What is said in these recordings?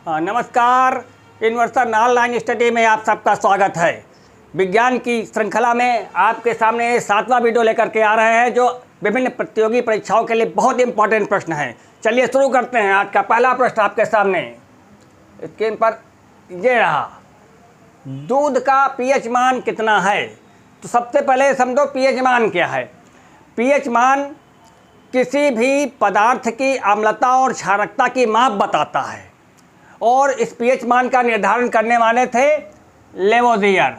नमस्कार। Universal online study में आप सबका स्वागत है। विज्ञान की श्रृंखला में आपके सामने 7वां वीडियो लेकर के आ रहे हैं जो विभिन्न प्रतियोगी परीक्षाओं के लिए बहुत इंपॉर्टेंट प्रश्न है। चलिए शुरू करते हैं। आज का पहला प्रश्न आपके सामने स्क्रीन पर ये रहा, दूध का पीएच मान कितना है। तो सबसे पहले समझो पीएच मान क्या है। पीएच मान किसी भी पदार्थ की अम्लता और क्षारकता की माप बताता है और इस पीएच मान का निर्धारण करने वाले थे लेवोजियर।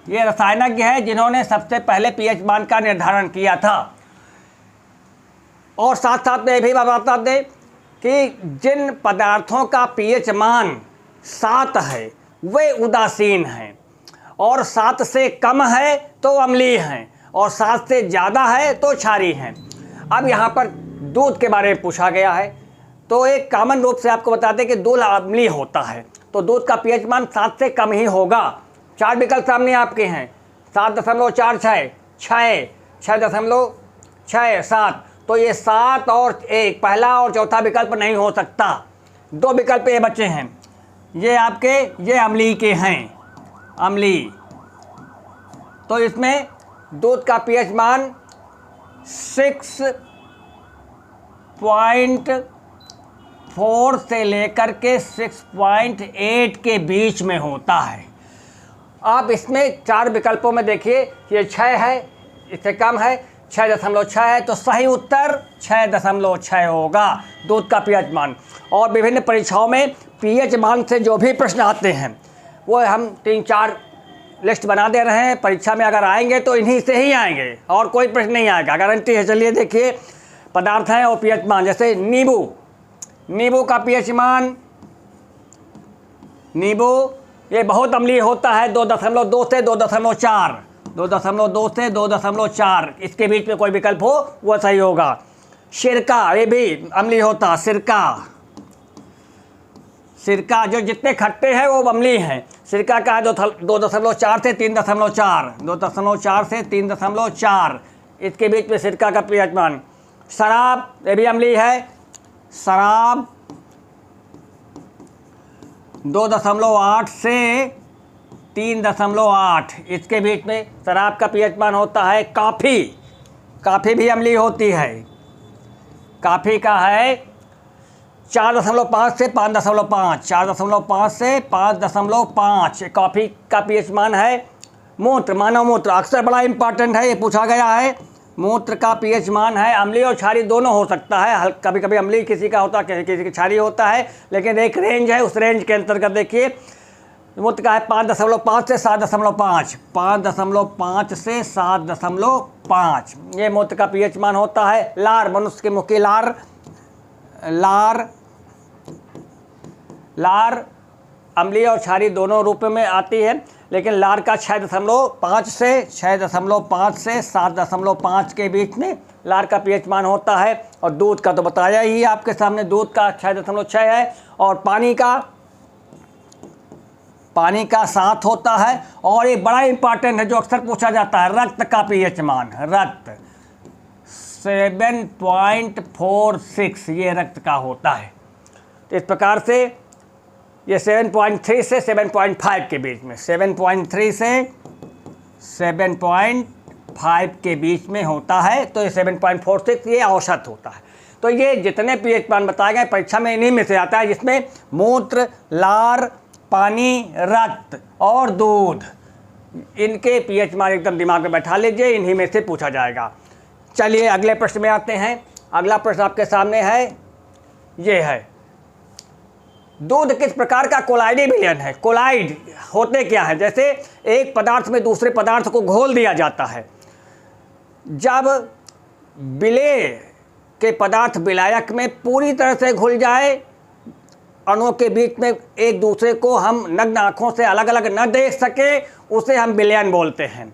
ये रसायनज्ञ है जिन्होंने सबसे पहले पीएच मान का निर्धारण किया था। और साथ साथ में भी बता दें कि जिन पदार्थों का पीएच मान 7 है वे उदासीन हैं और 7 से कम है तो अम्लीय हैं और 7 से ज़्यादा है तो क्षारीय हैं। अब यहाँ पर दूध के बारे में पूछा गया है तो एक कॉमन रूप से आपको बता दें कि दूध अम्लीय होता है तो दूध का पीएच मान 7 से कम ही होगा। 4 विकल्प सामने आपके हैं, 7.46, 6.67। तो ये 7 और 1 पहला और चौथा विकल्प नहीं हो सकता। 2 विकल्प ये बच्चे हैं, ये आपके ये अम्लीय के हैं, अम्लीय। तो इसमें दूध का पीएच मान 6.4 से लेकर के 6.8 के बीच में होता है। आप इसमें 4 विकल्पों में देखिए, ये 6 है, इससे कम है, 6.6 है, तो सही उत्तर 6.6 होगा दूध का पीएच मान। और विभिन्न परीक्षाओं में पीएच मान से जो भी प्रश्न आते हैं वो हम 3-4 लिस्ट बना दे रहे हैं। परीक्षा में अगर आएंगे तो इन्हीं से ही आएंगे और कोई प्रश्न नहीं आएगा, गारंटी है। चलिए देखिए पदार्थ हैं और पीएच मान, जैसे नींबू का पीएच मान, नींबू ये बहुत अम्लीय होता है, 2.2 से 2.4, 2.2 से 2.4, इसके बीच में कोई विकल्प हो वो सही होगा। सिरका ये भी अम्लीय होता, सिरका जो जितने खट्टे हैं वो अम्लीय हैं। सिरका का है 2.4 से 3.4, 2.4 से 3.4, इसके बीच में सिरका का पीएच मान। शराब ये भी अम्लीय है, शराब 2.8 से 3.8, इसके बीच में शराब का पीएच मान होता है। कॉफ़ी भी अम्लीय होती है, कॉफ़ी का है 4.5 से 5.5, 4.5 से 5.5, कॉफ़ी का पीएच मान है। मूत्र, मानव मूत्र अक्सर बड़ा इंपॉर्टेंट है, ये पूछा गया है। मूत्र का पीएच मान है, अम्लीय और क्षारीय दोनों हो सकता है, कभी कभी अम्लीय किसी का होता है, किसी का क्षारीय होता है, लेकिन एक रेंज है, उस रेंज के अंतर्गत देखिए मूत्र का है 5.5 से 7.5, 5.5 से 7.5, ये मूत्र का पीएच मान होता है। लार, मनुष्य के मुख की लार अम्लीय और क्षारीय दोनों रूप में आती है, लेकिन लार का 6.5 से 7.5 के बीच में लार का पीएच मान होता है। और दूध का तो बताया ही आपके सामने, दूध का 6.6 है। और पानी का 7 होता है। और ये बड़ा इंपॉर्टेंट है जो अक्सर पूछा जाता है, रक्त का पीएच मान, रक्त 7.46 ये रक्त का होता है। तो इस प्रकार से ये 7.3 से 7.5 के बीच में, 7.3 से 7.5 के बीच में होता है। तो ये 7.46 ये औसत होता है। तो ये जितने पीएच मान बताए गए परीक्षा में इन्हीं में से आता है, जिसमें मूत्र, लार, पानी, रक्त और दूध, इनके पीएच मान एकदम दिमाग में बैठा लीजिए, इन्हीं में से पूछा जाएगा। चलिए अगले प्रश्न में आते हैं। अगला प्रश्न आपके सामने है, ये है, दूध किस प्रकार का कोलाइडी विलयन है। कोलाइड होते क्या है, जैसे एक पदार्थ में दूसरे पदार्थ को घोल दिया जाता है। जब विलेय के पदार्थ विलायक में पूरी तरह से घुल जाए, अणुओं के बीच में एक दूसरे को हम नग्न आँखों से अलग अलग न देख सके, उसे हम विलयन बोलते हैं।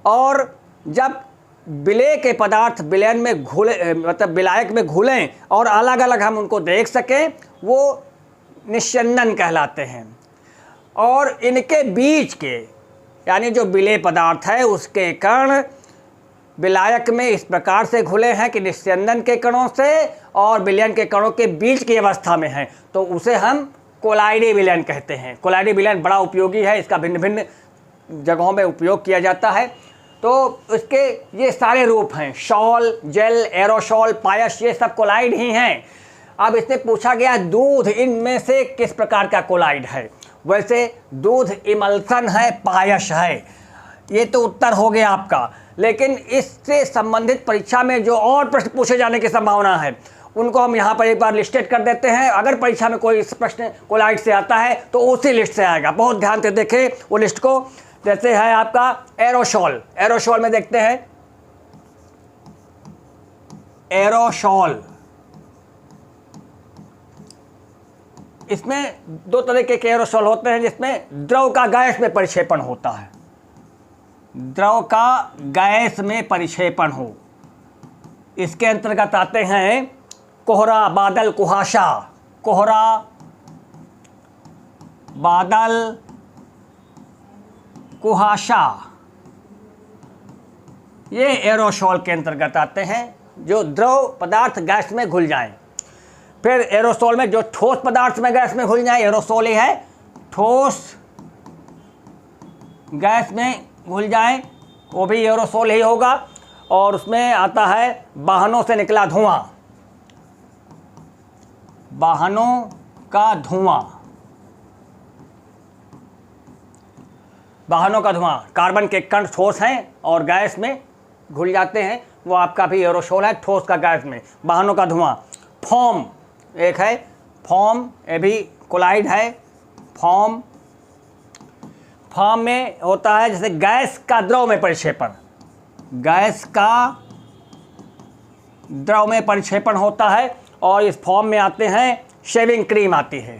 और जब विलेय के पदार्थ विलयन में घुले, मतलब विलायक में घुलें और अलग अलग हम उनको देख सकें, वो निस्यंदन कहलाते हैं। और इनके बीच के, यानी जो विलेय पदार्थ है उसके कण विलायक में इस प्रकार से घुले हैं कि निस्यंदन के कणों से और विलयन के कणों के बीच की अवस्था में हैं, तो उसे हम कोलाइडी विलयन कहते हैं। कोलाइडी विलयन बड़ा उपयोगी है, इसका भिन्न भिन्न जगहों में उपयोग किया जाता है। तो इसके ये सारे रूप हैं, सॉल, जेल, एरोसॉल, पायस, ये सब कोलाइड ही हैं। अब इसने पूछा गया दूध इनमें से किस प्रकार का कोलाइड है। वैसे दूध इमल्सन है, पायस है, ये तो उत्तर हो गया आपका। लेकिन इससे संबंधित परीक्षा में जो और प्रश्न पूछे जाने की संभावना है उनको हम यहाँ पर एक बार लिस्टेड कर देते हैं। अगर परीक्षा में कोई प्रश्न कोलाइड से आता है तो उसी लिस्ट से आएगा। बहुत ध्यान से देखें वो लिस्ट को। जैसे है आपका एरोसॉल, एरोसॉल में देखते हैं एरोसॉल, इसमें दो तरीके के एरोसॉल होते हैं जिसमें द्रव का गैस में परिक्षेपण होता है, द्रव का गैस में परिक्षेपण हो। इसके अंतर्गत आते हैं कोहरा, बादल, कुहासा, कोहरा, बादल, कुहासा, ये एरोसॉल के अंतर्गत आते हैं जो द्रव पदार्थ गैस में घुल जाएं। फिर एरोसॉल में जो ठोस पदार्थ में गैस में घुल जाए, एरोसॉल ही है, ठोस गैस में घुल जाए, वो भी एरोसॉल ही होगा। और उसमें आता है वाहनों से निकला धुआं, वाहनों का धुआं, वाहनों का धुआं, कार्बन के कण ठोस हैं और गैस में घुल जाते हैं, वो आपका भी एरोसॉल है, ठोस का गैस में, वाहनों का धुआं। फोम एक है, फोम, ये भी कोलाइड है। फोम, फोम में होता है जैसे गैस का द्रव में परिक्षेपण, गैस का द्रव में परिक्षेपण होता है। और इस फॉर्म में आते हैं शेविंग क्रीम आती है,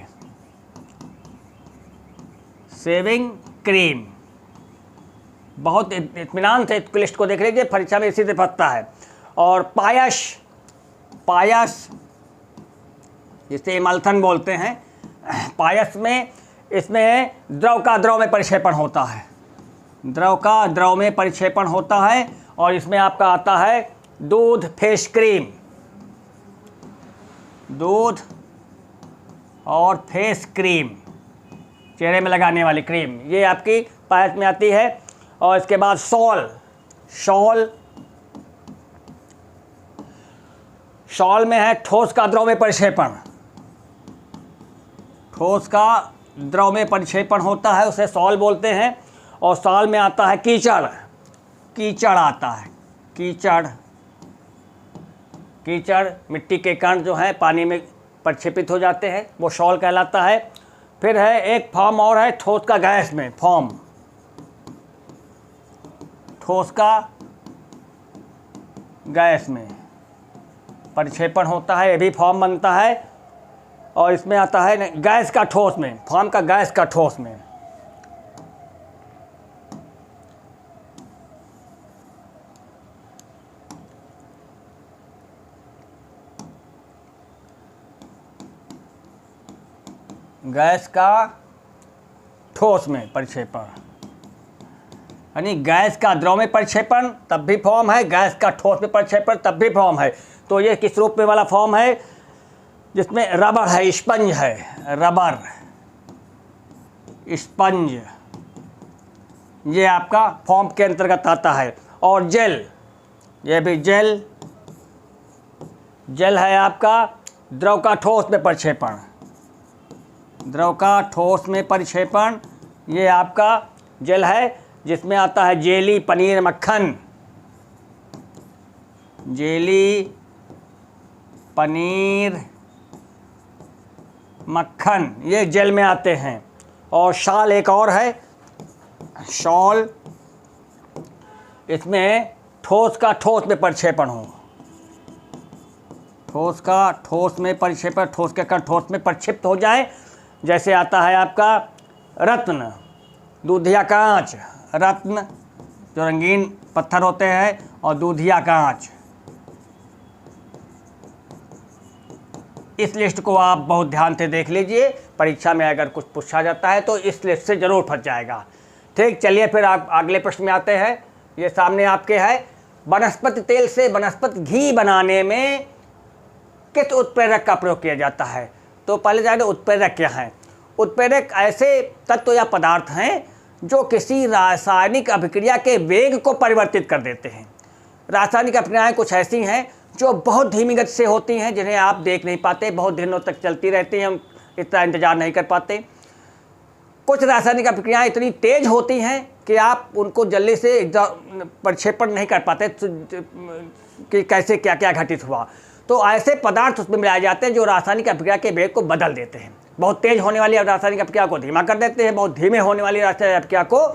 शेविंग क्रीम। बहुत इत्मीनान से लिस्ट को देख लीजिए, परीक्षा में इसी से फंसता है। और पायस, पायस जिसे इमल्सन बोलते हैं, पायस में इसमें द्रव का द्रव में परिक्षेपण होता है, द्रव का द्रव में परिक्षेपण होता है। और इसमें आपका आता है दूध, फेस क्रीम, दूध और फेस क्रीम, चेहरे में लगाने वाली क्रीम, ये आपकी पायस में आती है। और इसके बाद सॉल, सॉल, सॉल में है ठोस का द्रव में परिक्षेपण, ठोस का द्रव में परिक्षेपण होता है, उसे सॉल बोलते हैं। और सॉल में आता है कीचड़, कीचड़ आता है, कीचड़, कीचड़, मिट्टी के कण जो हैं पानी में प्रक्षेपित हो जाते हैं, वो सॉल कहलाता है। फिर है एक फॉर्म और है ठोस का गैस में, फॉर्म, ठोस का गैस में परिक्षेपण होता है, ये भी फॉर्म बनता है। और इसमें आता है गैस का ठोस में, फॉर्म का गैस का ठोस में। गैस का ठोस में परिक्षेपण, यानी गैस का द्रव में परिक्षेपण तब भी फॉर्म है, गैस का ठोस में परिक्षेपण तब भी फॉर्म है। तो ये किस रूप में वाला फॉर्म है जिसमें रबर है, स्पंज है, रबर, स्पंज, ये आपका फॉर्म के अंतर्गत आता है। और जेल, ये भी जेल, जेल है आपका द्रव का ठोस में परिक्षेपण, द्रव का ठोस में परिक्षेपण, ये आपका जेल है। जिसमें आता है जेली, पनीर, मक्खन, जेली, पनीर, मक्खन, ये जेल में आते हैं। और शाल एक और है, शॉल, इसमें ठोस का ठोस में परिक्षेपण हो, ठोस का ठोस में परिक्षेपण, ठोस के कण ठोस में परिक्षिप्त हो जाए। जैसे आता है आपका रत्न, दूधिया कांच, रत्न जो रंगीन पत्थर होते हैं, और दूधिया कांच। इस लिस्ट को आप बहुत ध्यान से देख लीजिए, परीक्षा में अगर कुछ पूछा जाता है तो इस लिस्ट से ज़रूर फंस जाएगा। ठीक, चलिए फिर आप अगले प्रश्न में आते हैं। ये सामने आपके है वनस्पति तेल से वनस्पति घी बनाने में किस उत्प्रेरक का प्रयोग किया जाता है? तो पहले जाने उत्प्रेरक क्या हैं। उत्प्रेरक ऐसे तत्व या पदार्थ हैं जो किसी रासायनिक अभिक्रिया के वेग को परिवर्तित कर देते हैं। रासायनिक अभिक्रियाएं कुछ ऐसी हैं जो बहुत धीमी गति से होती हैं, जिन्हें आप देख नहीं पाते, बहुत दिनों तक चलती रहती हैं, हम इतना इंतजार नहीं कर पाते। कुछ रासायनिक अभिक्रियाएं इतनी तेज होती हैं कि आप उनको जल्दी से प्रक्षेपण नहीं कर पाते कि कैसे क्या क्या घटित हुआ। तो ऐसे पदार्थ उसमें मिलाए जाते हैं जो रासायनिक अभिक्रिया के वेग को बदल देते हैं। बहुत तेज होने वाली रासायनिक अभिक्रिया को धीमा कर देते हैं, बहुत धीमे होने वाली रासायनिक अभिक्रिया को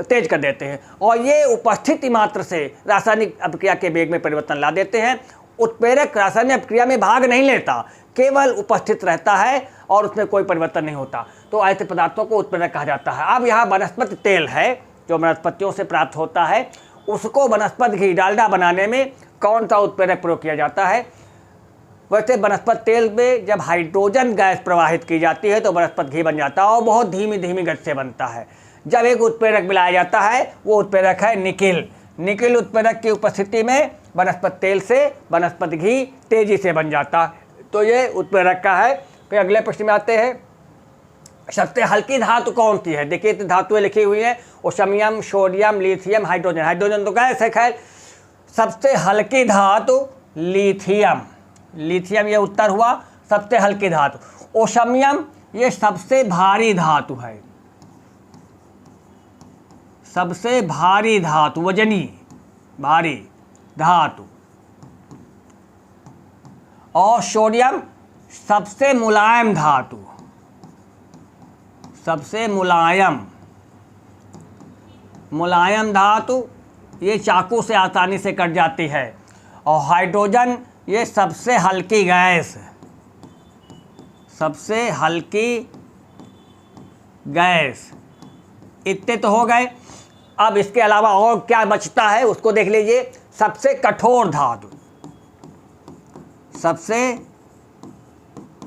तेज कर देते हैं, और ये उपस्थिति मात्र से रासायनिक अभिक्रिया के वेग में परिवर्तन ला देते हैं। उत्प्रेरक रासायनिक अभिक्रिया में भाग नहीं लेता, केवल उपस्थित रहता है और उसमें कोई परिवर्तन नहीं होता, तो ऐसे पदार्थों को उत्प्रेरक कहा जाता है। अब यहाँ वनस्पति तेल है जो वनस्पतियों से प्राप्त होता है, उसको वनस्पति घी डालडा बनाने में कौन सा उत्प्रेरक प्रयोग किया जाता है? वैसे वनस्पति तेल में जब हाइड्रोजन गैस प्रवाहित की जाती है तो वनस्पति घी बन जाता है और बहुत धीमी धीमी गति से बनता है। जब एक उत्प्रेरक मिलाया जाता है वो उत्प्रेरक है निकिल। निकिल उत्प्रेरक की उपस्थिति में वनस्पति तेल से वनस्पति घी तेजी से बन जाता है, तो ये उत्प्रेरक का है। फिर अगले प्रश्न में आते हैं, सबसे हल्की धातु कौन सी है? देखिए इतनी धातुएं लिखी हुई हैं, osmium, sodium, lithium, hydrogen. Hydrogen तो गैस है। खैर, सबसे हल्की धातु लिथियम। लिथियम ये उत्तर हुआ, सबसे हल्की धातु। ओसमियम ये सबसे भारी धातु है, सबसे भारी धातु, वजनी भारी धातु। और सोडियम सबसे मुलायम धातु, सबसे मुलायम धातु, ये चाकू से आसानी से कट जाती है। और हाइड्रोजन ये सबसे हल्की गैस, सबसे हल्की गैस। इतने तो हो गए। अब इसके अलावा और क्या बचता है उसको देख लीजिए। सबसे कठोर धातु, सबसे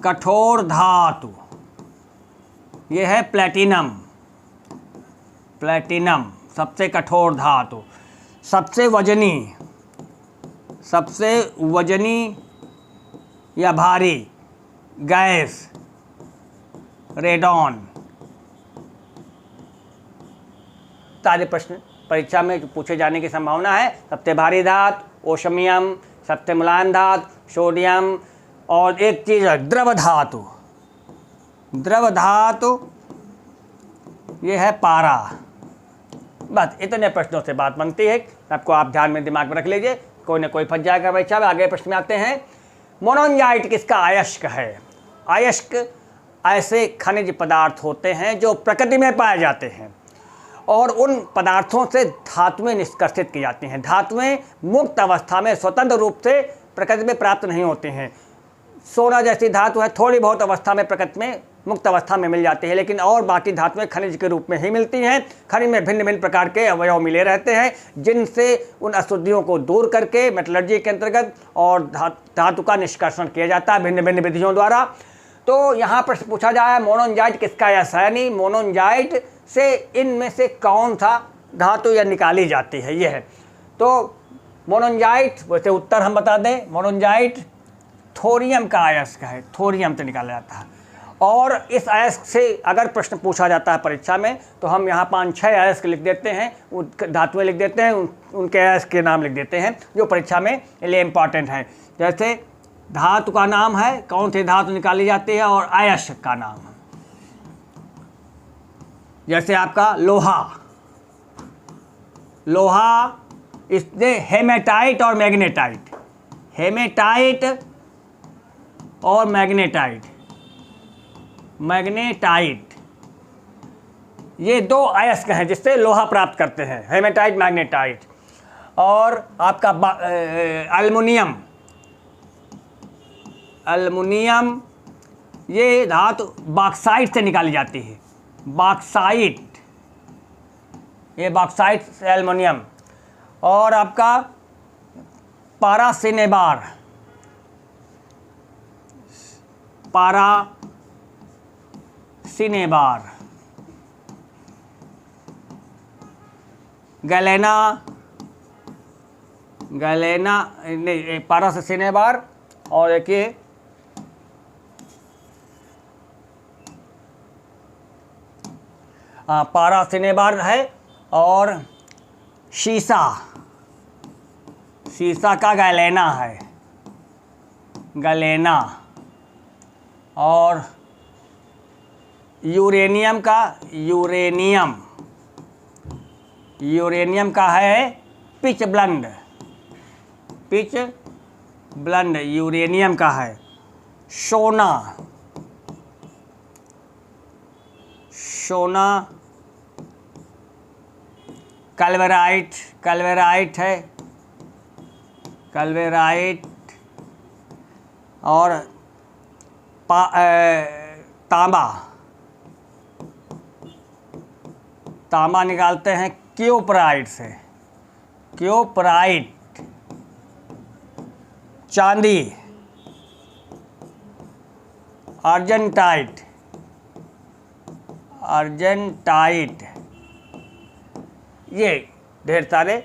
कठोर धातु ये है प्लेटिनम। प्लेटिनम सबसे कठोर धातु। सबसे वजनी या भारी गैस रेडॉन। सारे प्रश्न परीक्षा में पूछे जाने की संभावना है। सबसे भारी धातु ओसमियम, सबसे मुलायम धातु सोडियम, और एक चीज़ है द्रव धातु। द्रव धातु ये है पारा। बस इतने प्रश्नों से बात बनती है, आपको आप ध्यान में दिमाग में रख लीजिए, कोई ना कोई फंस जाएगा परीक्षा में। आगे प्रश्न में आते हैं, मोनोजाइट किसका अयस्क है? अयस्क ऐसे खनिज पदार्थ होते हैं जो प्रकृति में पाए जाते हैं और उन पदार्थों से धातुएं निष्कर्षित की जाती हैं। धातुएं मुक्त अवस्था में स्वतंत्र रूप से प्रकृति में प्राप्त नहीं होती हैं। सोना जैसी धातु है, थोड़ी बहुत अवस्था में प्रकृति में मुक्त अवस्था में मिल जाती है, लेकिन और बाकी धातुएं खनिज के रूप में ही मिलती हैं। खनिज में भिन्न भिन्न प्रकार के अवयव मिले रहते हैं, जिनसे उन अशुद्धियों को दूर करके मेटलर्जी के अंतर्गत और धातु का निष्कर्षण किया जाता है भिन्न भिन्न विधियों द्वारा। तो यहाँ प्रश्न पूछा जाए मोनोजाइट किसका अयस्क है, यानी मोनोजाइट से इनमें से कौन सा धातु या निकाली जाती है, ये है। तो मोनोजाइट, वैसे उत्तर हम बता दें, मोनोजाइट थोरियम का अयस्क है, थोरियम से निकाला जाता है। और इस अयस्क से अगर प्रश्न पूछा जाता है परीक्षा में तो हम यहाँ 5-6 अयस्क लिख देते हैं, धातुएं लिख देते हैं, उनके अयस्क के नाम लिख देते हैं जो परीक्षा में लिए इम्पॉर्टेंट है। जैसे धातु का नाम है, कौन सी धातु निकाली जाती है, और अयस्क का नाम है। जैसे आपका लोहा, लोहा इससे हेमेटाइट और मैग्नेटाइट, हेमेटाइट और मैग्नेटाइट, मैग्नेटाइट ये दो अयस्क हैं जिससे लोहा प्राप्त करते हैं, हेमेटाइट मैग्नेटाइट। और आपका एल्युमिनियम, एल्युमिनियम ये धातु बॉक्साइट से निकाली जाती है, बॉक्साइट, ये बॉक्साइट से एल्युमिनियम। और आपका पारासिनेबार, पारासिनेबार, गैलेना गैलेना नहीं, पारस सिनेबार, और देखिए पारा सिनेबार है, और शीशा, शीशा का गैलेना है, गैलेना, और यूरेनियम का, यूरेनियम, यूरेनियम का है pitch blend, pitch blend uranium का है। सोना, सोना कैल्वेराइट, कैल्वेराइट है, कैल्वेराइट, और तांबा, तांबा निकालते हैं क्यूपराइट से, क्यूपराइट। चांदी, अर्जेंटाइट, अर्जेंटाइट, ये ढेर सारे,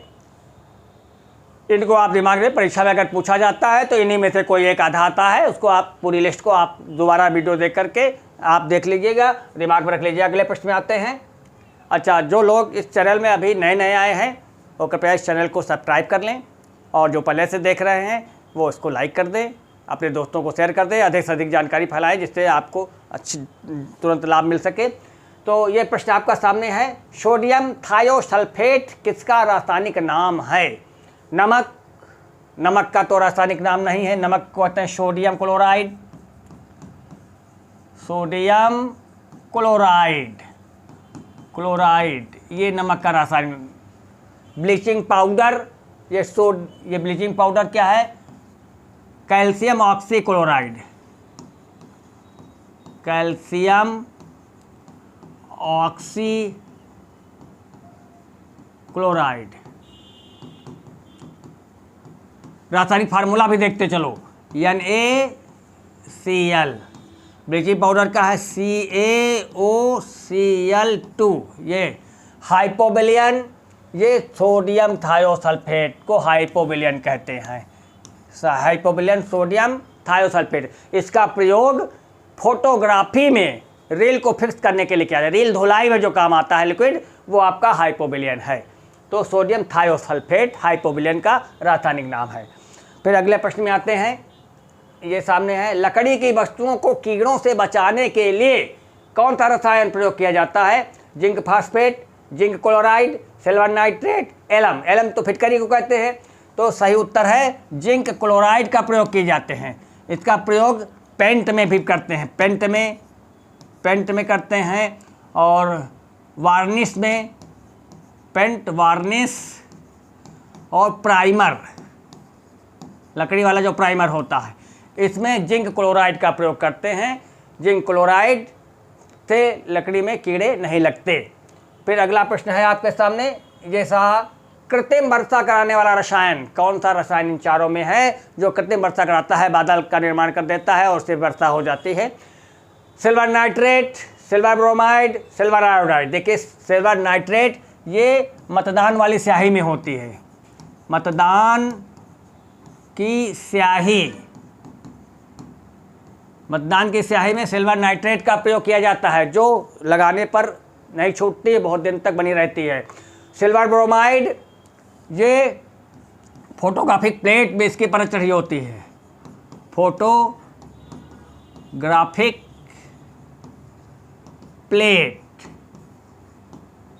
इनको आप दिमाग में परीक्षा में अगर पूछा जाता है तो इन्हीं में से कोई एक आधा आता है, उसको आप पूरी लिस्ट को आप दोबारा वीडियो देख करके आप देख लीजिएगा, दिमाग में रख लीजिए। अगले प्रश्न में आते हैं। अच्छा, जो लोग इस चैनल में अभी नए नए आए हैं वो कृपया इस चैनल को सब्सक्राइब कर लें, और जो पहले से देख रहे हैं वो इसको लाइक कर दें, अपने दोस्तों को शेयर कर दें, अधिक से अधिक जानकारी फैलाएं जिससे आपको अच्छी तुरंत लाभ मिल सके। तो ये प्रश्न आपका सामने है, सोडियम थायोसल्फेट किसका रासायनिक नाम है? नमक, नमक का तो रासायनिक नाम नहीं है, नमक को कहते हैं sodium chloride, sodium chloride, chloride ये नमक का रासायनिक। ब्लीचिंग पाउडर, ये ब्लीचिंग पाउडर क्या है? Calcium oxychloride, calcium oxychloride. रासायनिक फार्मूला भी देखते चलो, NaCl। ब्लीचिंग पाउडर का है CaOCl2। ये हाइपोबिलियन, ये सोडियम थायोसल्फेट को हाइपोबिलियन कहते हैं, हाइपोबिलियन सोडियम थायोसल्फेट। इसका प्रयोग फोटोग्राफी में रील को फिक्स करने के लिए किया जाए, रील धुलाई में जो काम आता है लिक्विड, वो आपका हाइपोबिलियन है। तो सोडियम थायोसल्फेट हाइपोबिलियन का रासायनिक नाम है। फिर अगले प्रश्न में आते हैं, ये सामने है, लकड़ी की वस्तुओं को कीड़ों से बचाने के लिए कौन सा रसायन प्रयोग किया जाता है? Zinc phosphate, zinc chloride, silver nitrate, alum. Alum तो फिटकरी को कहते हैं, तो सही उत्तर है जिंक क्लोराइड का प्रयोग किए जाते हैं। इसका प्रयोग पेंट में भी करते हैं, पेंट में करते हैं, और वार्निश में, पेंट वार्निश, और प्राइमर, लकड़ी वाला जो प्राइमर होता है, इसमें जिंक क्लोराइड का प्रयोग करते हैं। जिंक क्लोराइड से लकड़ी में कीड़े नहीं लगते। फिर अगला प्रश्न है आपके सामने, जैसा कृत्रिम वर्षा कराने वाला रसायन, कौन सा रसायन इन चारों में है जो कृत्रिम वर्षा कराता है, बादल का निर्माण कर देता है और उससे वर्षा हो जाती है? Silver nitrate, silver bromide, silver iodide. देखिए सिल्वर नाइट्रेट ये मतदान वाली स्याही में होती है, मतदान की स्याही, मतदान की स्याही में सिल्वर नाइट्रेट का प्रयोग किया जाता है, जो लगाने पर नहीं छूटती है, बहुत दिन तक बनी रहती है। सिल्वर ब्रोमाइड ये फोटोग्राफिक प्लेट में इसकी परत चढ़ी होती है, फोटोग्राफिक प्लेट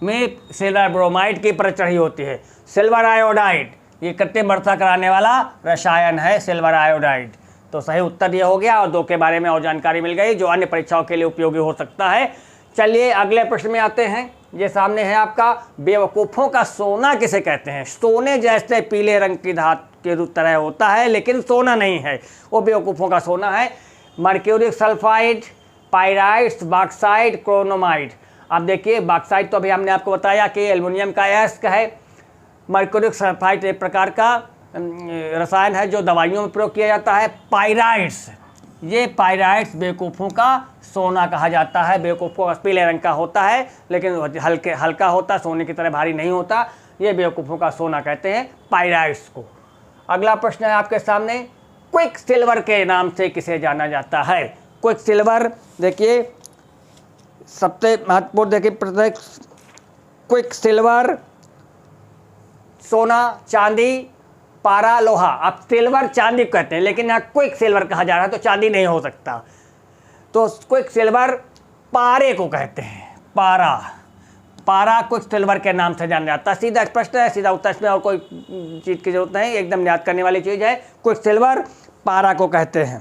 में सिल्वर ब्रोमाइड की परत चढ़ी होती है। सिल्वर आयोडाइड ये कृत्रिम वर्षा कराने वाला रसायन है, सिल्वर आयोडाइड। तो सही उत्तर ये हो गया, और दो के बारे में और जानकारी मिल गई जो अन्य परीक्षाओं के लिए उपयोगी हो सकता है। चलिए अगले प्रश्न में आते हैं। ये सामने है आपका, बेवकूफ़ों का सोना किसे कहते हैं? सोने जैसे पीले रंग की धातु के तरह होता है लेकिन सोना नहीं है, वो बेवकूफ़ों का सोना है। मर्क्यूरिक सल्फाइड, पाइराइट्स, बॉक्साइट, क्रोनोमाइड। अब देखिए बॉक्साइट तो अभी हमने आपको बताया कि एल्युमिनियम का अयस्क है। मर्क्यूरिक सल्फाइड एक प्रकार का रसायन है जो दवाइयों में प्रयोग किया जाता है। पाइराइट्स, ये पाइराइट्स बेवकूफ़ों का सोना कहा जाता है। बेवकूफ़ों का पीले रंग का होता है लेकिन हल्का होता, सोने की तरह भारी नहीं होता। ये बेवकूफ़ों का सोना कहते हैं पाइराइट्स को। अगला प्रश्न है आपके सामने, क्विक सिल्वर के नाम से किसे जाना जाता है? क्विक सिल्वर देखिए सबसे महत्वपूर्ण, देखिए प्रत्येक क्विक सिल्वर सोना, चांदी, पारा, लोहा। आप सिल्वर चांदी कहते हैं, लेकिन यहाँ क्विक सिल्वर कहा जा रहा है तो चांदी नहीं हो सकता। तो क्विक सिल्वर पारे को कहते हैं, पारा। पारा क्विक सिल्वर के नाम से जाना जाता है। सीधा प्रश्न है, सीधा उत्तर, इसमें और कोई चीज़ की जरूरत नहीं, एकदम याद करने वाली चीज़ है। क्विक सिल्वर पारा को कहते हैं।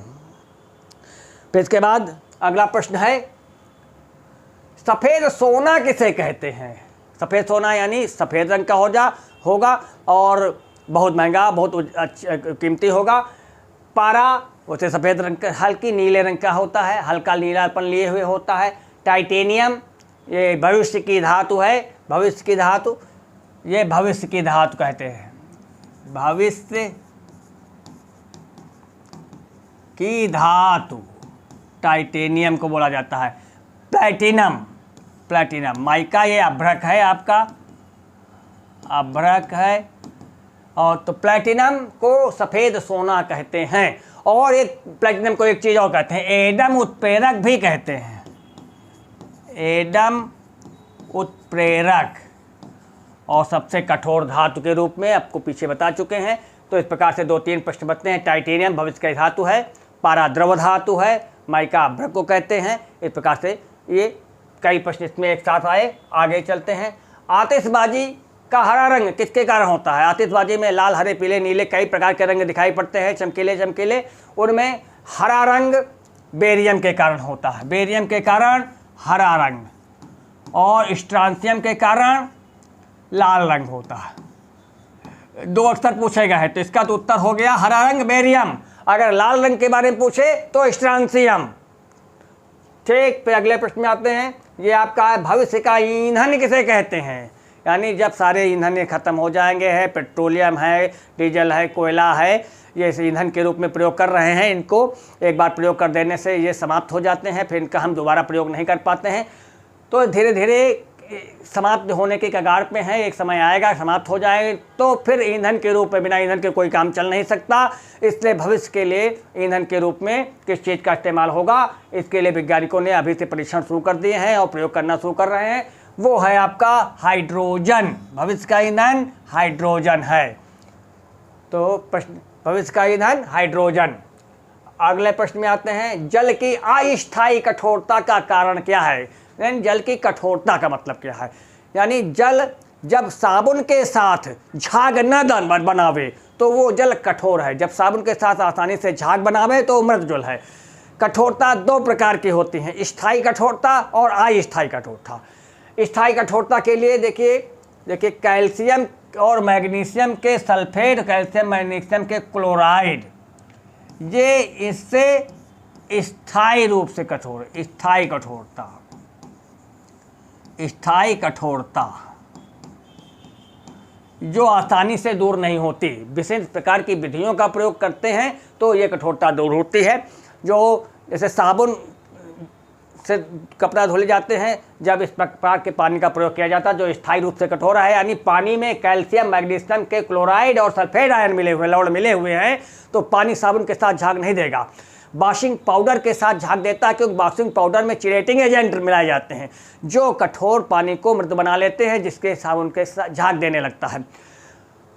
फिर इसके बाद अगला प्रश्न है, सफ़ेद सोना किसे कहते हैं? सफ़ेद सोना यानी सफ़ेद रंग का होगा और बहुत महंगा, बहुत कीमती होगा। पारा उसे सफ़ेद रंग का, हल्की नीले रंग का होता है, हल्का नीलापन लिए हुए होता है। टाइटेनियम ये भविष्य की धातु है, भविष्य की धातु, ये भविष्य की धातु कहते हैं, भविष्य की धातु टाइटेनियम को बोला जाता है। प्लैटिनम, प्लैटिनम माइका ये अभ्रक है, आपका अभ्रक है, और तो प्लैटिनम को सफ़ेद सोना कहते हैं। और एक प्लैटिनम को एक चीज़ और कहते हैं, एडम उत्प्रेरक भी कहते हैं, एडम उत्प्रेरक, और सबसे कठोर धातु के रूप में आपको पीछे बता चुके हैं। तो इस प्रकार से 2-3 प्रश्न बनते हैं। टाइटेनियम भविष्य की धातु है, पारा द्रव धातु है, माइका अभ्रक को कहते हैं। इस प्रकार से ये कई प्रश्न इसमें एक साथ आए। आगे चलते हैं। आतिशबाजी का हरा रंग किसके कारण होता है? आतिशबाजी में लाल, हरे, पीले, नीले कई प्रकार के रंग दिखाई पड़ते हैं, चमकीले चमकीले। उनमें हरा रंग बेरियम के कारण होता है, बेरियम के कारण हरा रंग, और स्ट्रांसियम के कारण लाल रंग होता है। 2 अक्सर पूछे गए हैं, तो इसका तो उत्तर हो गया हरा रंग बेरियम। अगर लाल रंग के बारे में पूछे तो स्ट्रांसियम। ठीक, फिर अगले प्रश्न में आते हैं। ये आपका है, भविष्य का ईंधन किसे कहते हैं? यानी जब सारे ईंधन ख़त्म हो जाएंगे, है पेट्रोलियम है, डीजल है, कोयला है, ये ईंधन के रूप में प्रयोग कर रहे हैं, इनको एक बार प्रयोग कर देने से ये समाप्त हो जाते हैं, फिर इनका हम दोबारा प्रयोग नहीं कर पाते हैं। तो धीरे धीरे समाप्त होने के कगार पे हैं, एक समय आएगा समाप्त हो जाए, तो फिर ईंधन के रूप में, बिना ईंधन के कोई काम चल नहीं सकता। इसलिए भविष्य के लिए ईंधन के रूप में किस चीज़ का इस्तेमाल होगा, इसके लिए वैज्ञानिकों ने अभी से परीक्षण शुरू कर दिए हैं और प्रयोग करना शुरू कर रहे हैं। वो है आपका हाइड्रोजन। भविष्य का ईंधन हाइड्रोजन है। तो प्रश्न, भविष्य का ईंधन हाइड्रोजन। अगले प्रश्न में आते हैं, जल की अस्थायी कठोरता का कारण क्या है? यानी जल की कठोरता का मतलब क्या है? यानी जल जब साबुन के साथ झाग न बनावे तो वो जल कठोर है, जब साबुन के साथ आसानी से झाग बनावे तो मृद जल है। कठोरता 2 प्रकार की होती हैं, स्थायी कठोरता और अस्थायी कठोरता। स्थायी कठोरता के लिए देखिए कैल्शियम और मैग्नीशियम के सल्फेट, कैल्शियम मैग्नीशियम के क्लोराइड, ये इससे स्थायी रूप से कठोर, स्थायी कठोरता, स्थायी कठोरता जो आसानी से दूर नहीं होती। विशेष प्रकार की विधियों का प्रयोग करते हैं तो ये कठोरता दूर होती है। जो जैसे साबुन से कपड़ा धुले जाते हैं, जब इस प्रकार के पानी का प्रयोग किया जाता है जो स्थायी रूप से कठोर है, यानी पानी में कैल्शियम मैग्नीशियम के क्लोराइड और सल्फेट आयन मिले हुए, लवण मिले हुए हैं, तो पानी साबुन के साथ झाग नहीं देगा। वॉशिंग पाउडर के साथ झाग देता है, क्योंकि वॉशिंग पाउडर में चिरेटिंग एजेंट मिलाए जाते हैं जो कठोर पानी को मृदु बना लेते हैं, जिसके साबुन के साथ झाग देने लगता है।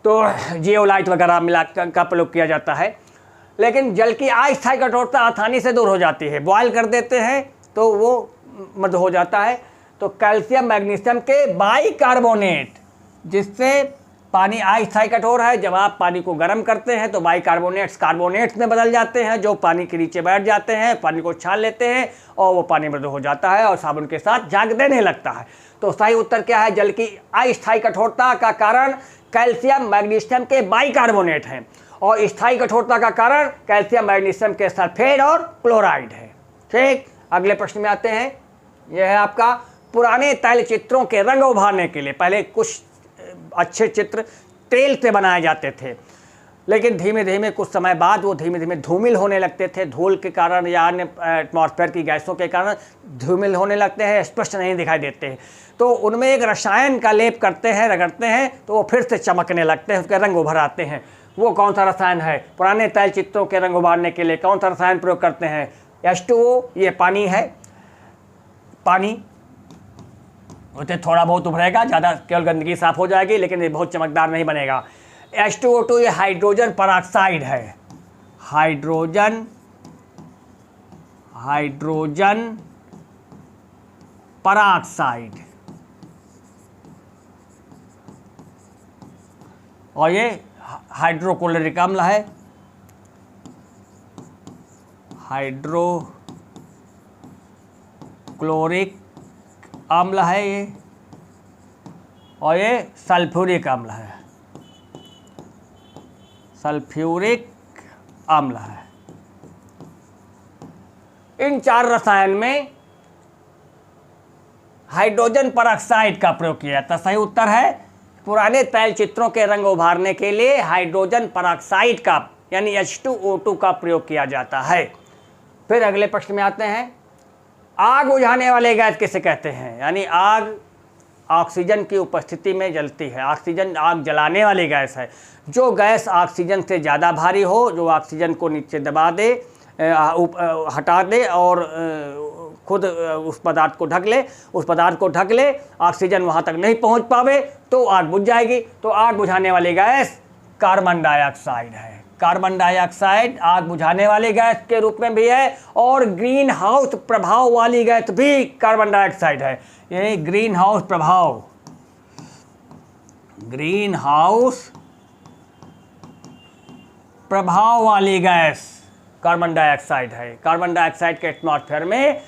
तो जियोलाइट वगैरह मिला का प्रयोग किया जाता है। लेकिन जल की अस्थायी कठोरता आसानी से दूर हो जाती है, बॉयल कर देते हैं तो वो मृदु हो जाता है। तो कैल्शियम मैग्नीशियम के बाइकार्बोनेट, जिससे पानी अस्थायी कठोर है, जब आप पानी को गर्म करते हैं तो बाइकार्बोनेट्स कार्बोनेट्स में बदल जाते हैं, जो पानी के नीचे बैठ जाते हैं, पानी को छान लेते हैं और वो पानी मृदु हो जाता है और साबुन के साथ झाग देने लगता है। तो सही उत्तर क्या है? जल की अस्थायी कठोरता का कारण कैल्शियम मैग्नीशियम के बाइकार्बोनेट हैं, और स्थायी कठोरता का कारण कैल्शियम मैग्नीशियम के सल्फेट और क्लोराइड है। ठीक, अगले प्रश्न में आते हैं। यह है आपका, पुराने तैल चित्रों के रंग उभारने के लिए पहले कुछ अच्छे चित्र तेल से बनाए जाते थे, लेकिन धीमे धीमे कुछ समय बाद वो धीमे धीमे धूमिल होने लगते थे, धूल के कारण या अन्य एटमॉस्फेयर की गैसों के कारण धूमिल होने लगते हैं, स्पष्ट नहीं दिखाई देते हैं। तो उनमें एक रसायन का लेप करते हैं, रगड़ते हैं, तो वो फिर से चमकने लगते हैं, उसके रंग उभर आते हैं। वो कौन सा रसायन है? पुराने तैल चित्रों के रंग उभारने के लिए कौन सा रसायन प्रयोग करते हैं? H2O, ये पानी है, पानी उसे थोड़ा बहुत उभरेगा, ज़्यादा केवल गंदगी साफ हो जाएगी, लेकिन ये बहुत चमकदार नहीं बनेगा। H2O2 ये हाइड्रोजन परऑक्साइड है, हाइड्रोजन परऑक्साइड, और ये हाइड्रोक्लोरिक अम्ल है, हाइड्रोक्लोरिक अम्ल है ये, और ये सल्फ्यूरिक अम्ल है, सल्फ्यूरिक अम्ल है। इन 4 रसायन में हाइड्रोजन परऑक्साइड का प्रयोग किया जाता है। सही उत्तर है पुराने तैल चित्रों के रंग उभारने के लिए हाइड्रोजन परऑक्साइड का यानी H2O2 का प्रयोग किया जाता है। फिर अगले प्रश्न में आते हैं, आग बुझाने वाले गैस किसे कहते हैं? यानी आग ऑक्सीजन की उपस्थिति में जलती है, ऑक्सीजन आग जलाने वाली गैस है। जो गैस ऑक्सीजन से ज़्यादा भारी हो, जो ऑक्सीजन को नीचे दबा दे, हटा दे और खुद उस पदार्थ को ढक ले, उस पदार्थ को ढक ले, ऑक्सीजन वहाँ तक नहीं पहुँच पावे तो आग बुझ जाएगी। तो आग बुझाने वाली गैस कार्बन डाइऑक्साइड है। कार्बन डाइऑक्साइड आग बुझाने वाली गैस के रूप में भी है, और ग्रीन हाउस प्रभाव वाली गैस भी कार्बन डाइऑक्साइड है। ये ग्रीन हाउस प्रभाव, ग्रीन हाउस प्रभाव वाली गैस कार्बन डाइऑक्साइड है। कार्बन डाइऑक्साइड के एटमॉस्फेयर में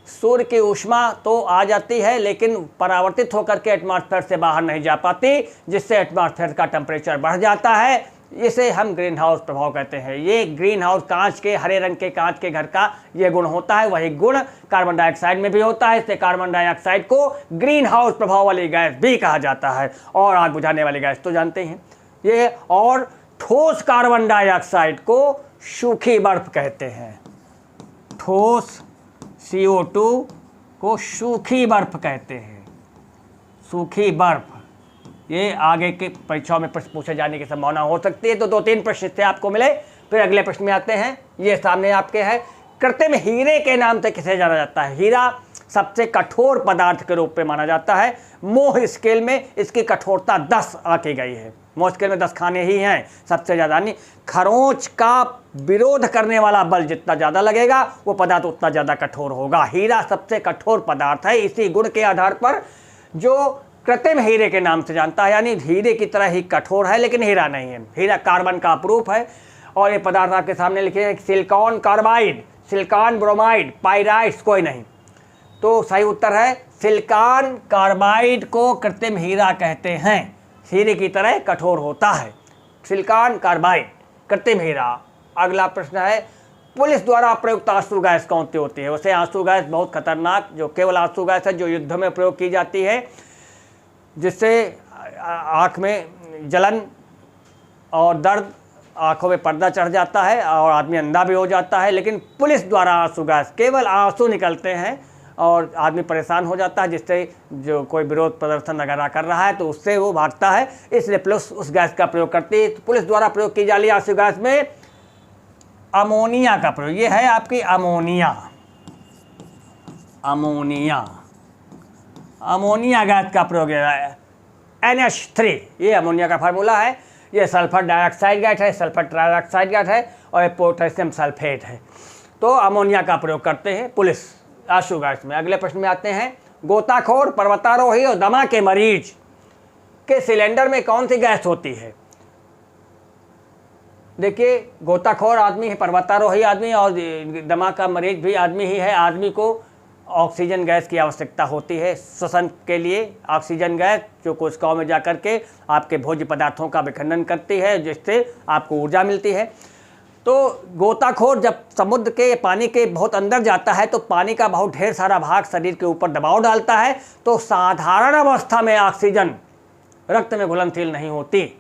सूर्य की ऊष्मा तो आ जाती है, लेकिन परावर्तित होकर के एटमॉस्फेयर से बाहर नहीं जा पाती, जिससे एटमॉस्फेयर का टेम्परेचर बढ़ जाता है। इसे हम ग्रीन हाउस प्रभाव कहते हैं। ये ग्रीन हाउस कांच के, हरे रंग के कांच के घर का ये गुण होता है, वही गुण कार्बन डाइऑक्साइड में भी होता है। इससे कार्बन डाइऑक्साइड को ग्रीन हाउस प्रभाव वाली गैस भी कहा जाता है। और आग बुझाने वाली गैस तो जानते हैं ये। और ठोस कार्बन डाइऑक्साइड को सूखी बर्फ कहते हैं। ठोस CO2 को सूखी बर्फ कहते हैं, सूखी बर्फ। ये आगे के परीक्षाओं में प्रश्न पूछे जाने की संभावना हो सकती है। तो 2-3 प्रश्न से आपको मिले। फिर अगले प्रश्न में आते हैं, ये सामने आपके है, कृत्रिम हीरे के नाम से किसे जाना जाता है? हीरा सबसे कठोर पदार्थ के रूप में माना जाता है। मोह स्केल में इसकी कठोरता 10 आंकी गई है। मोह स्केल में 10 खाने ही हैं सबसे ज़्यादा। नहीं, खरोंच का विरोध करने वाला बल जितना ज़्यादा लगेगा वो पदार्थ उतना ज़्यादा कठोर होगा। हीरा सबसे कठोर पदार्थ है। इसी गुण के आधार पर जो कृत्रिम हीरे के नाम से जानता है, यानी हीरे की तरह ही कठोर है लेकिन हीरा नहीं है। हीरा कार्बन का अपरूप है। और ये पदार्थ आपके सामने लिखे हैं, सिलिकॉन कार्बाइड, सिलिकॉन ब्रोमाइड, पाइराइड्स कोई नहीं। तो सही उत्तर है सिलिकॉन कार्बाइड को कृत्रिम हीरा कहते हैं। हीरे की तरह कठोर होता है सिलिकॉन कार्बाइड, कृत्रिम हीरा। अगला प्रश्न है, पुलिस द्वारा प्रयुक्त आंसू गैस कौन सी होती है? वैसे आंसू गैस बहुत खतरनाक, जो केवल आंसू गैस है जो युद्ध में प्रयोग की जाती है, जिससे आँख में जलन और दर्द, आँखों में पर्दा चढ़ जाता है और आदमी अंधा भी हो जाता है। लेकिन पुलिस द्वारा आंसू गैस, केवल आंसू निकलते हैं और आदमी परेशान हो जाता है, जिससे जो कोई विरोध प्रदर्शन वगैरह कर रहा है तो उससे वो भागता है, इसलिए पुलिस उस गैस का प्रयोग करती है। तो पुलिस द्वारा प्रयोग की जा रही आंसू गैस में अमोनिया का प्रयोग, ये है आपकी अमोनिया। अमोनिया, अमोनिया गैस का प्रयोग है NH3, ये अमोनिया का फार्मूला है। ये सल्फर डाइऑक्साइड गैस है, सल्फर ट्राइऑक्साइड गैस है, और ये पोटेशियम सल्फेट है। तो अमोनिया का प्रयोग करते हैं पुलिस आंसू गैस में। अगले प्रश्न में आते हैं, गोताखोर, पर्वतारोही और दमा के मरीज के सिलेंडर में कौन सी गैस होती है? देखिए, गोताखोर आदमी है, पर्वतारोही आदमी, और दमा का मरीज भी आदमी ही है। आदमी को ऑक्सीजन गैस की आवश्यकता होती है श्वसन के लिए। ऑक्सीजन गैस जो कोशिकाओं में जाकर के आपके भोज्य पदार्थों का विखंडन करती है, जिससे आपको ऊर्जा मिलती है। तो गोताखोर जब समुद्र के पानी के बहुत अंदर जाता है तो पानी का बहुत ढेर सारा भाग शरीर के ऊपर दबाव डालता है। तो साधारण अवस्था में ऑक्सीजन रक्त में घुलनशील नहीं होती।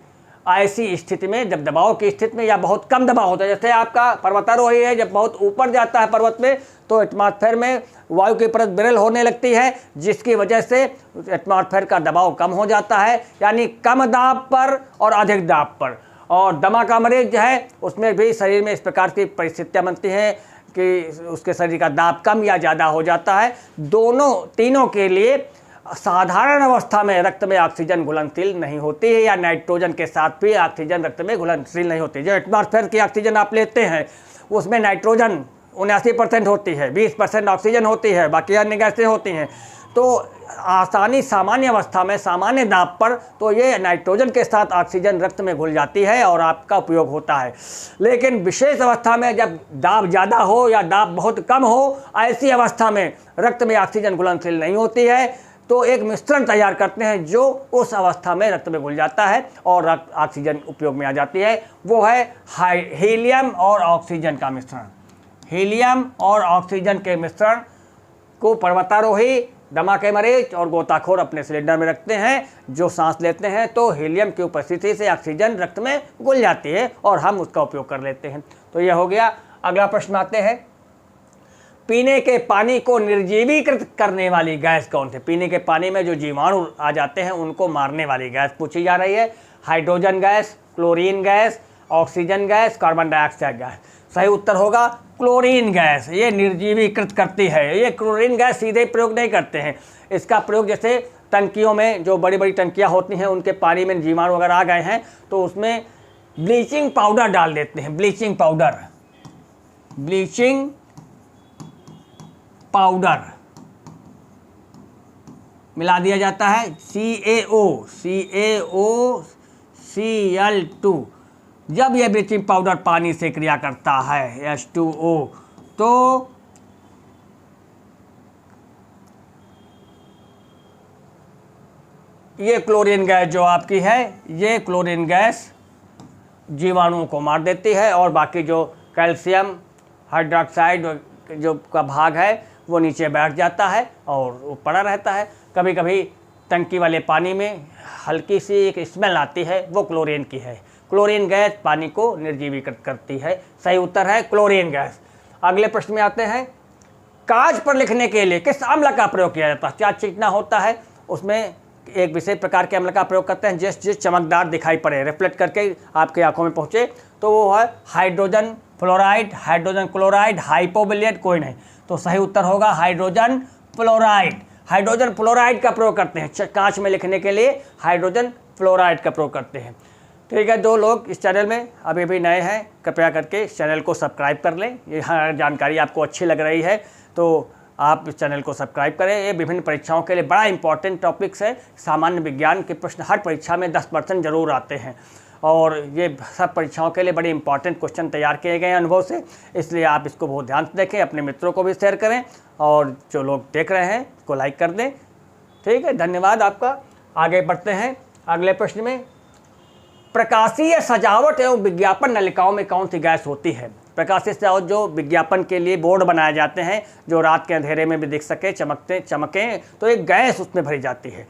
ऐसी स्थिति में, जब दबाव की स्थिति में या बहुत कम दबाव होता है, जैसे आपका पर्वतारोही है, जब बहुत ऊपर जाता है पर्वत में तो एटमॉस्फेयर में वायु की परत विरल होने लगती है, जिसकी वजह से एटमॉस्फेयर का दबाव कम हो जाता है, यानी कम दाब पर और अधिक दाब पर। और दमा का मरीज जो है उसमें भी शरीर में इस प्रकार की परिस्थितियाँ बनती हैं कि उसके शरीर का दाब कम या ज़्यादा हो जाता है। तीनों के लिए साधारण अवस्था में रक्त में ऑक्सीजन घुलनशील नहीं होती है, या नाइट्रोजन के साथ भी ऑक्सीजन रक्त में घुलनशील नहीं होती। जो एटमॉस्फेयर की ऑक्सीजन आप लेते हैं उसमें नाइट्रोजन 79% होती है, 20% ऑक्सीजन होती है, बाकी अन्य गैसें होती हैं। तो सामान्य अवस्था में सामान्य दाब पर तो ये नाइट्रोजन के साथ ऑक्सीजन रक्त में घुल जाती है और आपका उपयोग होता है। लेकिन विशेष अवस्था में जब दाब ज़्यादा हो या दाब बहुत कम हो, ऐसी अवस्था में रक्त में ऑक्सीजन घुलनशील नहीं होती है, तो एक मिश्रण तैयार करते हैं जो उस अवस्था में रक्त में घुल जाता है और ऑक्सीजन उपयोग में आ जाती है। वो है हीलियम और ऑक्सीजन का मिश्रण। हीलियम और ऑक्सीजन के मिश्रण को पर्वतारोही, दमा के मरीज और गोताखोर अपने सिलेंडर में रखते हैं। जो सांस लेते हैं तो हीलियम की उपस्थिति से ऑक्सीजन रक्त में घुल जाती है और हम उसका उपयोग कर लेते हैं। तो यह हो गया। अगला प्रश्न आते हैं, पीने के पानी को निर्जीवीकृत करने वाली गैस कौन सी? पीने के पानी में जो जीवाणु आ जाते हैं उनको मारने वाली गैस पूछी जा रही है। Hydrogen gas, chlorine gas, oxygen gas, carbon dioxide gas. सही उत्तर होगा क्लोरीन गैस। ये निर्जीवीकृत करती है। ये क्लोरीन गैस सीधे प्रयोग नहीं करते हैं, इसका प्रयोग जैसे टंकियों में, जो बड़ी बड़ी टंकियाँ होती हैं उनके पानी में जीवाणु अगर आ गए हैं तो उसमें ब्लीचिंग पाउडर डाल देते हैं। ब्लीचिंग पाउडर मिला दिया जाता है। CaOCl2। जब यह ब्लीचिंग पाउडर पानी से क्रिया करता है H2O, तो ये क्लोरीन गैस जो आपकी है, ये क्लोरीन गैस जीवाणुओं को मार देती है और बाकी जो कैल्शियम हाइड्रोक्साइड जो का भाग है वो नीचे बैठ जाता है और वो पड़ा रहता है। कभी कभी टंकी वाले पानी में हल्की सी एक स्मेल आती है, वो क्लोरीन की है। क्लोरीन गैस पानी को निर्जीवीकृत करती है। सही उत्तर है क्लोरीन गैस। अगले प्रश्न में आते हैं, कागज पर लिखने के लिए किस अम्ल का प्रयोग किया जाता है? क्या चिकना होता है, उसमें एक विशेष प्रकार के अम्ल का प्रयोग करते हैं जिस चमकदार दिखाई पड़े, रिफ्लेक्ट करके आपके आंखों में पहुँचे, तो वो है हाइड्रोजन फ्लोराइड, हाइड्रोजन क्लोराइड, हाइपोबिलियट, कोई नहीं। तो सही उत्तर होगा हाइड्रोजन फ्लोराइड। हाइड्रोजन फ्लोराइड का प्रयोग करते हैं कांच में लिखने के लिए, हाइड्रोजन फ्लोराइड का प्रयोग करते हैं। ठीक है, जो लोग इस चैनल में अभी भी नए हैं कृपया करके इस चैनल को सब्सक्राइब कर लें। ये जानकारी आपको अच्छी लग रही है तो आप इस चैनल को सब्सक्राइब करें। ये विभिन्न परीक्षाओं के लिए बड़ा इंपॉर्टेंट टॉपिक्स है। सामान्य विज्ञान के प्रश्न हर परीक्षा में 10% जरूर आते हैं और ये सब परीक्षाओं के लिए बड़े इंपॉर्टेंट क्वेश्चन तैयार किए गए हैं अनुभव से, इसलिए आप इसको बहुत ध्यान से देखें, अपने मित्रों को भी शेयर करें और जो लोग देख रहे हैं उसको लाइक कर दें। ठीक है, धन्यवाद आपका। आगे बढ़ते हैं अगले प्रश्न में, प्रकाशीय सजावट एवं विज्ञापन नलिकाओं में कौन सी गैस होती है? प्रकाशीय सजावट जो विज्ञापन के लिए बोर्ड बनाए जाते हैं जो रात के अंधेरे में भी दिख सके, चमकें, तो एक गैस उसमें भरी जाती है।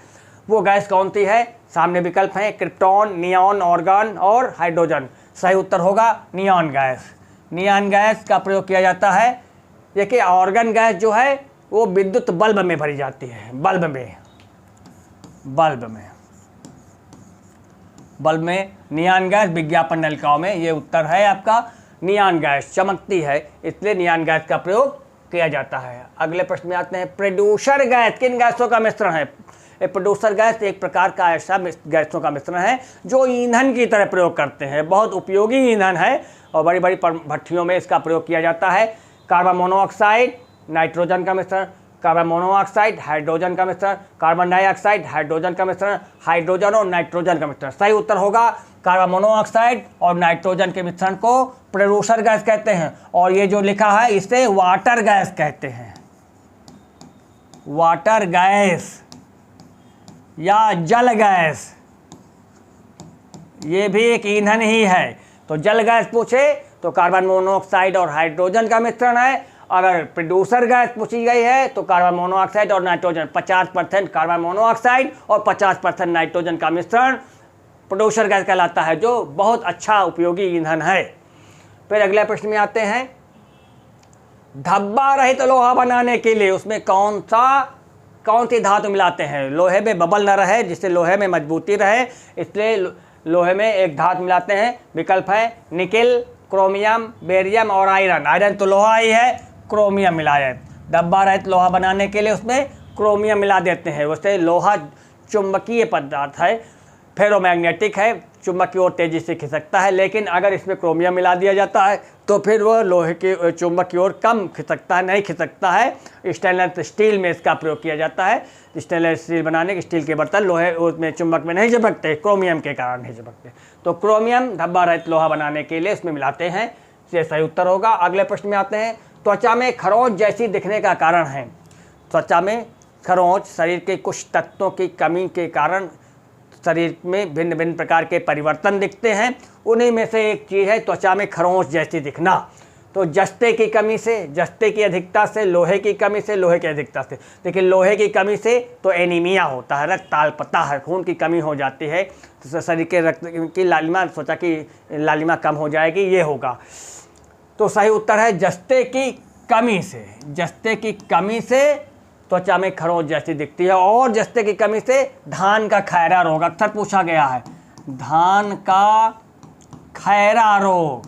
वो गैस कौन सी है? सामने विकल्प हैं, क्रिप्टॉन, नियॉन, ऑर्गन और हाइड्रोजन। सही उत्तर होगा नियॉन गैस। नियॉन गैस का प्रयोग किया जाता है। देखिए, ऑर्गन गैस जो है वो विद्युत बल्ब में भरी जाती है। बल्ब में नियॉन गैस विज्ञापन नलिकाओं में, ये उत्तर है आपका। नियॉन गैस चमकती है इसलिए नियॉन गैस का प्रयोग किया जाता है। अगले प्रश्न में आते हैं, प्रोड्यूसर गैस किन गैसों का मिश्रण है? प्रोड्यूसर गैस एक प्रकार का ऐसा गैसों का मिश्रण है जो ईंधन की तरह प्रयोग करते हैं। बहुत उपयोगी ईंधन है और बड़ी बड़ी भट्टियों में इसका प्रयोग किया जाता है। कार्बन मोनोऑक्साइड नाइट्रोजन का मिश्रण, कार्बन मोनोऑक्साइड हाइड्रोजन का मिश्रण, कार्बन डाइऑक्साइड हाइड्रोजन का मिश्रण, हाइड्रोजन और नाइट्रोजन का मिश्रण। सही उत्तर होगा कार्बन मोनोऑक्साइड और नाइट्रोजन के मिश्रण को प्रोड्यूसर गैस कहते हैं। और ये जो लिखा है इसे वाटर गैस कहते हैं। वाटर गैस या जल गैस, ये भी एक ईंधन ही है। तो जल गैस पूछे तो कार्बन मोनोऑक्साइड और हाइड्रोजन का मिश्रण है। अगर प्रोड्यूसर गैस पूछी गई है तो कार्बन मोनोऑक्साइड और नाइट्रोजन, 50% कार्बन मोनोऑक्साइड और 50% नाइट्रोजन का मिश्रण प्रोड्यूसर गैस कहलाता है, जो बहुत अच्छा उपयोगी ईंधन है। फिर अगले प्रश्न में आते हैं, धब्बा रहित लोहा बनाने के लिए उसमें कौन सी धातु मिलाते हैं? लोहे में बबल न रहे, जिससे लोहे में मजबूती रहे, इसलिए लोहे में एक धातु मिलाते हैं, विकल्प है निकेल, क्रोमियम, बेरियम और आयरन। आयरन तो लोहा ही है, क्रोमियम मिलाया है। डब्बा रहित लोहा बनाने के लिए उसमें क्रोमियम मिला देते हैं। वैसे लोहा चुंबकीय पदार्थ है, फेरोमैग्नेटिक है, चुंबक की ओर तेजी से खिसकता है, लेकिन अगर इसमें क्रोमियम मिला दिया जाता है तो फिर वह लोहे के चुंबक की ओर कम खिसकता है, नहीं खिसकता है। स्टेनलेस स्टील में इसका प्रयोग किया जाता है। स्टेनलेस स्टील बनाने के स्टील के बर्तन लोहे उसमें चुंबक में नहीं चिपकते, क्रोमियम के कारण नहीं चिपकते। तो क्रोमियम धब्बा रहित लोहा बनाने के लिए इसमें मिलाते हैं, ये सही उत्तर होगा। अगले प्रश्न में आते हैं, त्वचा में खरोंच जैसी दिखने का कारण है। त्वचा में खरोंच शरीर के कुछ तत्वों की कमी के कारण शरीर में भिन्न भिन्न प्रकार के परिवर्तन दिखते हैं। उन्हीं में से एक चीज़ है त्वचा में खरोंच जैसी दिखना। तो जस्ते की कमी से, जस्ते की अधिकता से, लोहे की कमी से, लोहे की अधिकता से। देखिए लोहे की कमी से तो एनीमिया होता है, रक्त ताल्पता है, खून की कमी हो जाती है, तो शरीर के रक्त की लालिमा, त्वचा की लालिमा कम हो जाएगी, ये होगा। तो सही उत्तर है जस्ते की कमी से। जस्ते की कमी से त्वचा में खरोंच जैसी दिखती है। और जस्ते की कमी से धान का खैरा रोग अक्सर पूछा गया है। धान का खैरा रोग,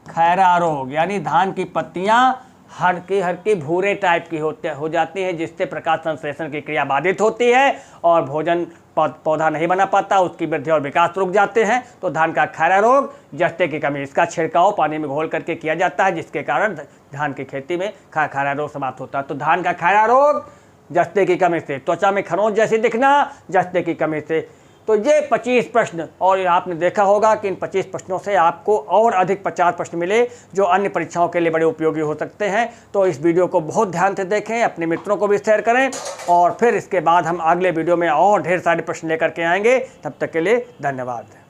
खैरा रोग यानी धान की पत्तियां हल्की हल्की भूरे टाइप की हो जाती है, जिससे प्रकाश संश्लेषण की क्रिया बाधित होती है और भोजन पौधा नहीं बना पाता, उसकी वृद्धि और विकास रुक जाते हैं। तो धान का खैरा रोग जस्ते की कमी, इसका छिड़काव पानी में घोल करके किया जाता है, जिसके कारण धान की खेती में खैरा रोग समाप्त होता है। तो धान का खैरा रोग जस्ते की कमी से, त्वचा में खरोंच जैसी दिखना जस्ते की कमी से। तो ये 25 प्रश्न, और आपने देखा होगा कि इन 25 प्रश्नों से आपको और अधिक 50 प्रश्न मिले जो अन्य परीक्षाओं के लिए बड़े उपयोगी हो सकते हैं। तो इस वीडियो को बहुत ध्यान से देखें, अपने मित्रों को भी शेयर करें, और फिर इसके बाद हम अगले वीडियो में और ढेर सारे प्रश्न लेकर के आएंगे। तब तक के लिए धन्यवाद।